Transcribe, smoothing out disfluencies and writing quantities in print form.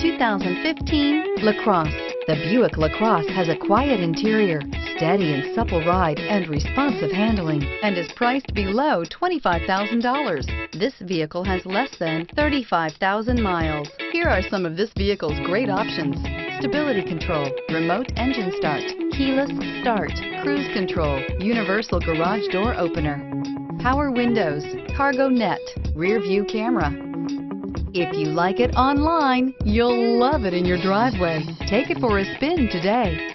2015 LaCrosse. The Buick LaCrosse has a quiet interior, steady and supple ride, and responsive handling, and is priced below $25,000. This vehicle has less than 35,000 miles. Here are some of this vehicle's great options: stability control, remote engine start, keyless start, cruise control, universal garage door opener, power windows, cargo net, rear view camera. If you like it online, you'll love it in your driveway. Take it for a spin today.